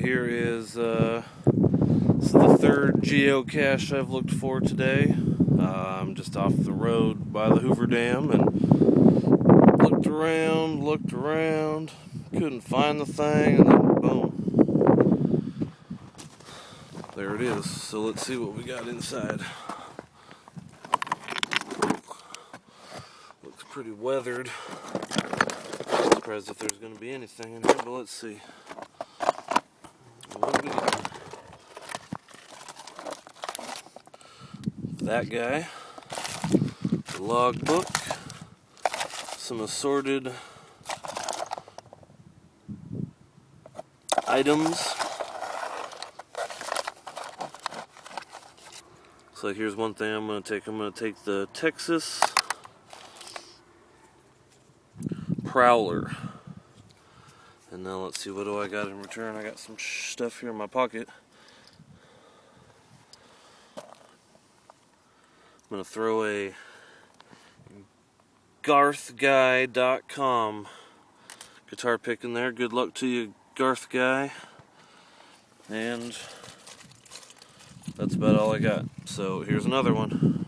here is this is the third geocache I've looked for today. I'm just off the road by the Hoover Dam and looked around, couldn't find the thing, and then boom, there it is. So let's see what we got inside. Looks pretty weathered. I'm surprised if there's going to be anything in here, but let's see. What do we got? That guy, the logbook, some assorted items. So here's one thing I'm going to take. I'm going to take the Texas Prowler. And now let's see, what do I got in return? I got some stuff here in my pocket. I'm going to throw a garthguy.com guitar pick in there. Good luck to you, Garth Guy. And that's about all I got. So here's another one.